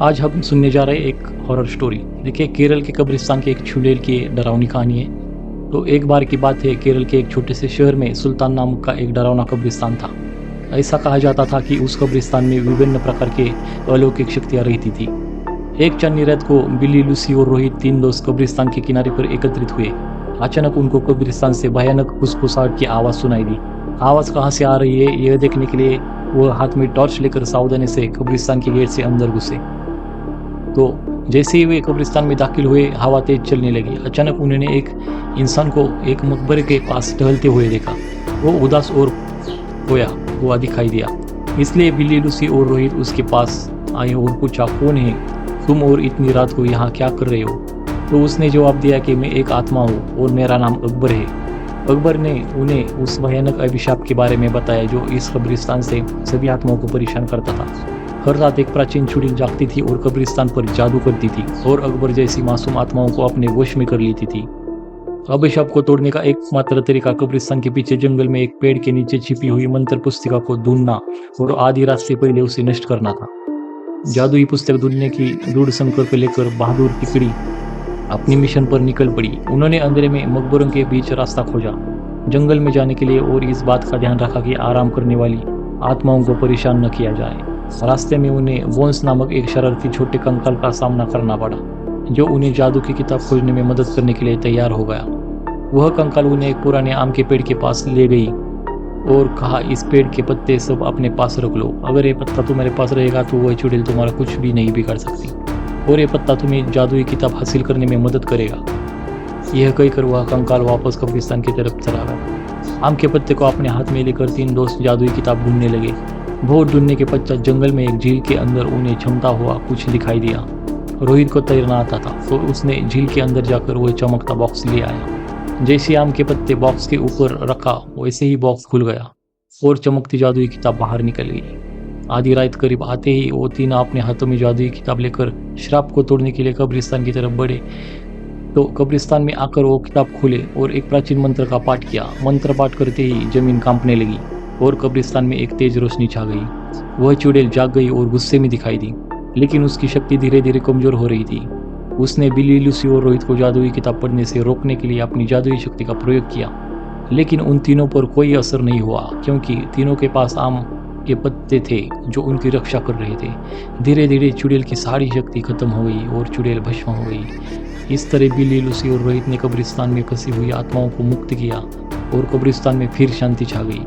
आज हम सुनने जा रहे हैं एक हॉरर स्टोरी। देखिए, केरल के कब्रिस्तान की एक चुड़ैल की डरावनी कहानी है। तो एक बार की बात है, केरल के एक छोटे से शहर में सुल्तान नामक का एक डरावना कब्रिस्तान था। ऐसा कहा जाता था कि उस कब्रिस्तान में विभिन्न प्रकार के अलौकिक शक्तियां रहती थी। एक चन्नी रात को बिल्ली, लूसी और रोहित, तीन दोस्त कब्रिस्तान के किनारे पर एकत्रित हुए। अचानक उनको कब्रिस्तान से भयानक फुसफुसाहट की आवाज सुनाई दी। आवाज कहाँ से आ रही है यह देखने के लिए वह हाथ में टॉर्च लेकर सावधानी से कब्रिस्तान के गेट से अंदर घुसे। तो जैसे ही वे कब्रिस्तान में दाखिल हुए, हवा तेज चलने लगी। अचानक उन्होंने एक इंसान को एक मकबरे के पास टहलते हुए देखा। वो उदास और खोया हुआ दिखाई दिया। इसलिए बिल्ली, लूसी और रोहित उसके पास आए और पूछा, कौन है तुम और इतनी रात को यहाँ क्या कर रहे हो? तो उसने जवाब दिया कि मैं एक आत्मा हूँ और मेरा नाम अकबर है। अकबर ने उन्हें उस भयानक अभिशाप के बारे में बताया जो इस कब्रिस्तान से सभी आत्माओं को परेशान करता था। हर रात एक प्राचीन चुड़ैल जागती थी और कब्रिस्तान पर जादू करती थी और अकबर जैसी मासूम आत्माओं को अपने वश में कर लेती थी। अभिशाप को तोड़ने का एकमात्र तरीका कब्रिस्तान के पीछे जंगल में एक पेड़ के नीचे छिपी हुई मंत्र पुस्तिका को ढूंढना और आधी रात से पहले उसे नष्ट करना था। जादुई पुस्तक ढूंढने की दृढ़ संकल्प लेकर बहादुर टिकड़ी अपनी मिशन पर निकल पड़ी। उन्होंने अंधेरे में मकबरों के बीच रास्ता खोजा, जंगल में जाने के लिए, और इस बात का ध्यान रखा कि आराम करने वाली आत्माओं को परेशान न किया जाए। रास्ते में उन्हें बोन्स नामक एक शरारती छोटे कंकाल का सामना करना पड़ा, जो उन्हें जादू की किताब खोजने में मदद करने के लिए तैयार हो गया। वह कंकाल उन्हें एक पुराने आम के पेड़ के पास ले गई और कहा, इस पेड़ के पत्ते सब अपने पास रख लो। अगर ये पत्ता तुम्हारे पास रहेगा तो वह चुड़ैल तुम्हारा कुछ भी नहीं बिगाड़ सकती, और ये पत्ता तुम्हें जादुई किताब हासिल करने में मदद करेगा। यह कहकर वह कंकाल वापस कब्रिस्तान की तरफ चला गया। आम के पत्ते को अपने हाथ में लेकर तीन दोस्त जादुई किताब ढूंढने लगे। बहुत ढूंढने के पश्चात जंगल में एक झील के अंदर उन्हें चमकता हुआ कुछ दिखाई दिया। रोहित को तैरना आता था, तो उसने झील के अंदर जाकर वह चमकता बॉक्स ले आया। जैसे आम के पत्ते बॉक्स के ऊपर रखा, वैसे ही बॉक्स खुल गया और चमकती जादुई किताब बाहर निकल गई। आधी रात करीब आते ही वो तीनों अपने हाथों में जादुई किताब लेकर श्राप को तोड़ने के लिए कब्रिस्तान की तरफ बढ़े। तो कब्रिस्तान में आकर वो किताब खोले और एक प्राचीन मंत्र का पाठ किया। मंत्र पाठ करते ही जमीन कांपने लगी और कब्रिस्तान में एक तेज रोशनी छा गई। वह चुड़ैल जाग गई और गुस्से में दिखाई दी, लेकिन उसकी शक्ति धीरे धीरे कमजोर हो रही थी। उसने बिल्ली, लूसी और रोहित को जादुई किताब पढ़ने से रोकने के लिए अपनी जादुई शक्ति का प्रयोग किया, लेकिन उन तीनों पर कोई असर नहीं हुआ, क्योंकि तीनों के पास आम के पत्ते थे जो उनकी रक्षा कर रहे थे। धीरे धीरे चुड़ैल की सारी शक्ति खत्म हो गई और चुड़ैल भस्म हो गई। इस तरह बिल्ली, लूसी और रोहित ने कब्रिस्तान में फंसी हुई आत्माओं को मुक्त किया और कब्रिस्तान में फिर शांति छा गई।